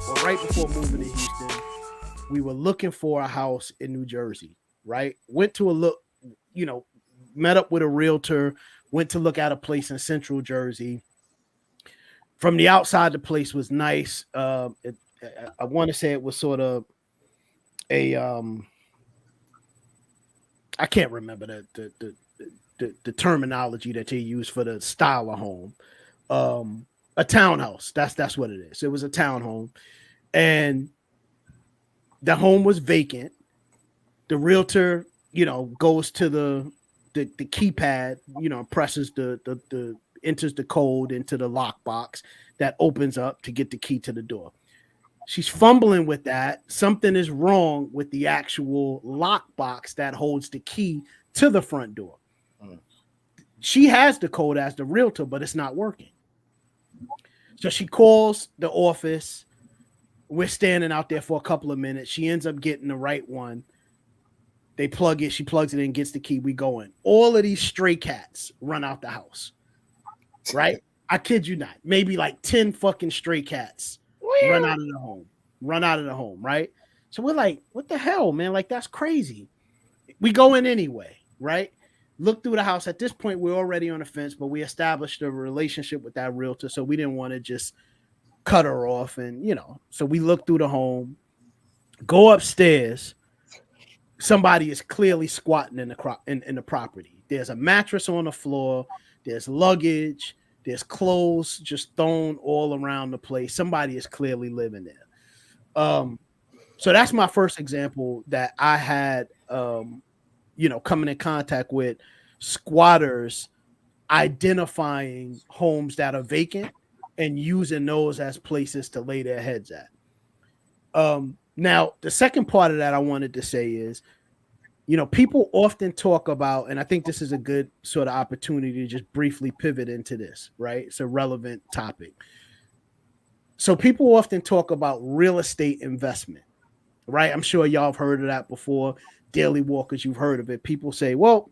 or right before moving to Houston, we were looking for a house in New Jersey, right? Went to a look, you know, met up with a realtor, went to look at a place in Central Jersey. From the outside, the place was nice. I want to say it was sort of a I can't remember the terminology that they use for the style of home. A townhouse. That's what it is. It was a townhome, and the home was vacant. The realtor, goes to the keypad, presses the enters the code into the lockbox that opens up to get the key to the door. She's fumbling with that. Something is wrong with the actual lockbox that holds the key to the front door. She has the code as the realtor, but it's not working. So she calls the office. We're standing out there for a couple of minutes. She ends up getting the right one. They plug it. She plugs it in, gets the key. We go in. All of these stray cats run out the house. Right? I kid you not. Maybe like 10 fucking stray cats run out of the home. Right? So we're like, what the hell, man? Like, that's crazy. We go in anyway. Right? Look through the house. At this point, we're already on the fence, but we established a relationship with that realtor, so we didn't want to just cut her off. And, so we look through the home, go upstairs. Somebody is clearly squatting in the property. There's a mattress on the floor. There's luggage. There's clothes just thrown all around the place. Somebody is clearly living there. So that's my first example that I had, coming in contact with squatters identifying homes that are vacant and using those as places to lay their heads at. Now, the second part of that I wanted to say is, people often talk about, and I think this is a good sort of opportunity to just briefly pivot into this, right? It's a relevant topic. So people often talk about real estate investment, right? I'm sure y'all have heard of that before. Daily walkers, you've heard of it. People say, well,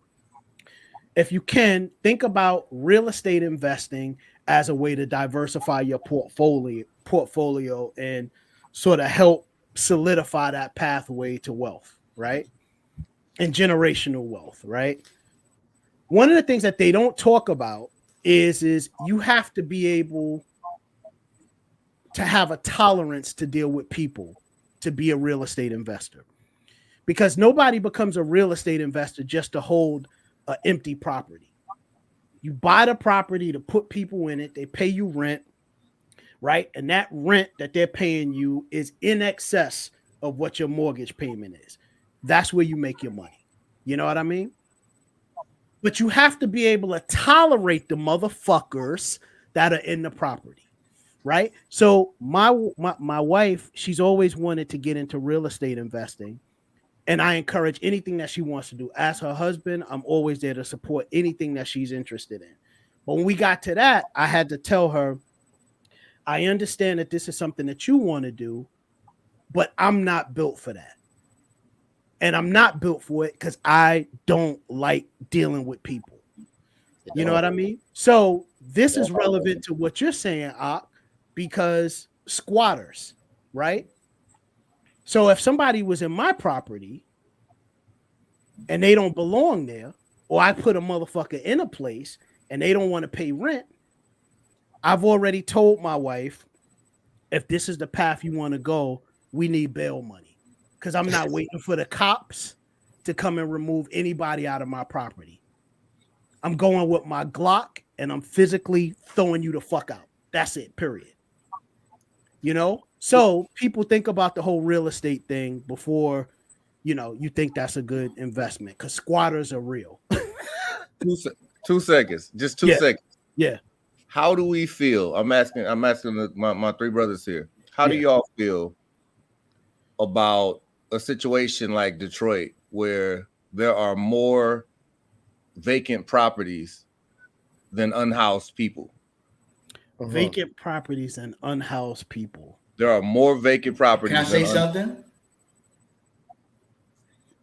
if you can, think about real estate investing as a way to diversify your portfolio and sort of help solidify that pathway to wealth, right? And generational wealth, right? One of the things that they don't talk about is you have to be able to have a tolerance to deal with people to be a real estate investor. Because nobody becomes a real estate investor just to hold an empty property. You buy the property to put people in it. They pay you rent, right? And that rent that they're paying you is in excess of what your mortgage payment is. That's where you make your money. You know what I mean? But you have to be able to tolerate the motherfuckers that are in the property, right? So my wife, she's always wanted to get into real estate investing. And I encourage anything that she wants to do. As her husband, I'm always there to support anything that she's interested in. But when we got to that, I had to tell her, I understand that this is something that you want to do, but I'm not built for that. And I'm not built for it because I don't like dealing with people. You know what I mean? So this is relevant to what you're saying, Ak, because squatters, right? So if somebody was in my property and they don't belong there, or I put a motherfucker in a place and they don't want to pay rent, I've already told my wife, if this is the path you want to go, we need bail money. Because I'm not waiting for the cops to come and remove anybody out of my property. I'm going with my Glock and I'm physically throwing you the fuck out. That's it, period. So people think about the whole real estate thing before, you think that's a good investment because squatters are real. 2 seconds, just 2 seconds. Yeah. How do we feel? I'm asking my three brothers here. How do y'all feel about a situation like Detroit where there are more vacant properties than unhoused people? Vacant properties and unhoused people. There are more vacant properties. Can I say something?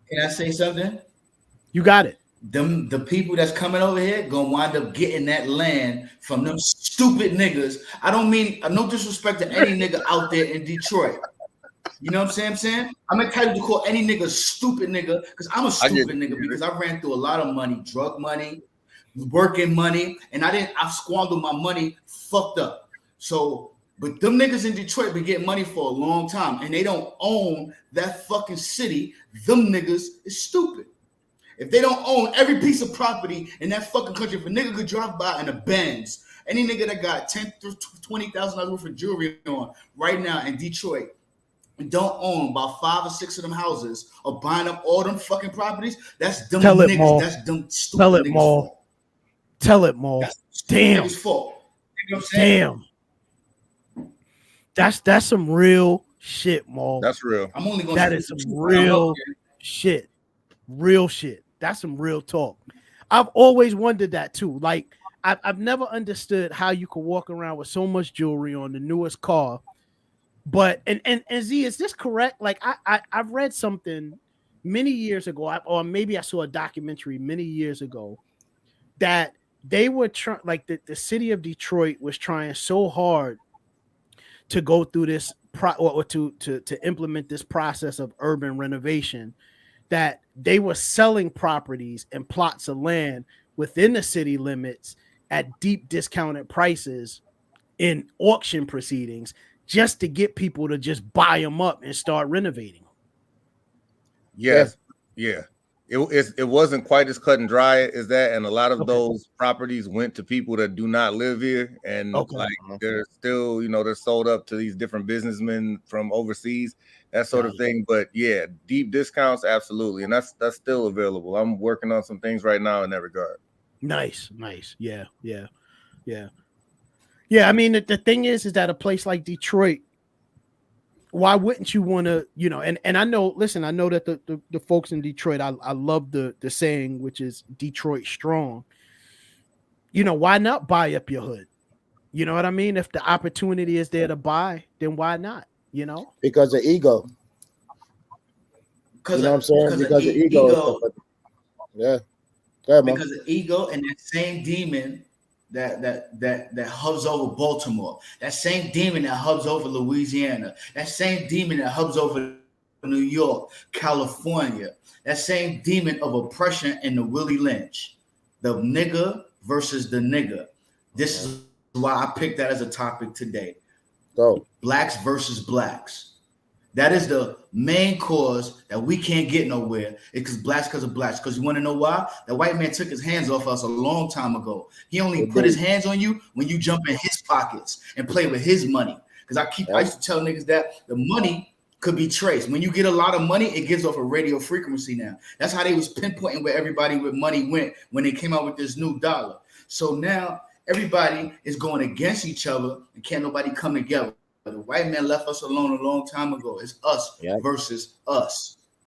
Can I say something? You got it. the people that's coming over here gonna wind up getting that land from them stupid niggas. I don't mean no disrespect to any nigga out there in Detroit. You know what I'm saying? I'm entitled to call any nigga stupid nigga because I'm a stupid nigga because I ran through a lot of money, drug money, working money, and I squandered my money fucked up. So, but them niggas in Detroit been getting money for a long time and they don't own that fucking city. Them niggas is stupid. If they don't own every piece of property in that fucking country, if a nigga could drive by in a Benz, any nigga that got $10,000 to $20,000 worth of jewelry on right now in Detroit and don't own about 5 or 6 of them houses or buying up all them fucking properties, that's dumb niggas. Maul. That's dumb stupid niggas' fault. Tell it, Maul. Damn. Fault. You know what I'm saying? Damn. That's some real shit, Maul. That's real. I'm only gonna that is some real shit. Real shit. That's some real talk. I've always wondered that too. Like I've never understood how you could walk around with so much jewelry on the newest car. But and Z, is this correct? Like I've read something many years ago, or maybe I saw a documentary many years ago that they were trying, like the city of Detroit was trying so hard to go through this or to implement this process of urban renovation that they were selling properties and plots of land within the city limits at deep discounted prices in auction proceedings just to get people to just buy them up and start renovating them. Yes. Yeah. It wasn't quite as cut and dry as that. And a lot of those properties went to people that do not live here. And like they're still, they're sold up to these different businessmen from overseas, that sort of thing. But yeah, deep discounts, absolutely. And that's still available. I'm working on some things right now in that regard. Nice. Yeah. I mean, the thing is that a place like Detroit, why wouldn't you want to, and I know, listen, I know that the folks in Detroit, I love the saying, which is Detroit strong. Why not buy up your hood? You know what I mean? If the opportunity is there to buy, then why not? Because of ego. You know what I'm saying? Because of ego. Yeah. Because of ego and that same demon that hovers over Baltimore, that same demon that hovers over Louisiana, that same demon that hovers over New York, California, that same demon of oppression in the Willie Lynch, the nigga versus the nigga. This is why I picked that as a topic today. Go. Blacks versus blacks. That is the main cause that we can't get nowhere. It's because of blacks. Because you want to know why? The white man took his hands off us a long time ago. He only put his hands on you when you jump in his pockets and play with his money. Because I used to tell niggas that the money could be traced. When you get a lot of money, it gives off a radio frequency now. That's how they was pinpointing where everybody with money went when they came out with this new dollar. So now everybody is going against each other and can't nobody come together. The white man left us alone a long time ago. It's us versus us.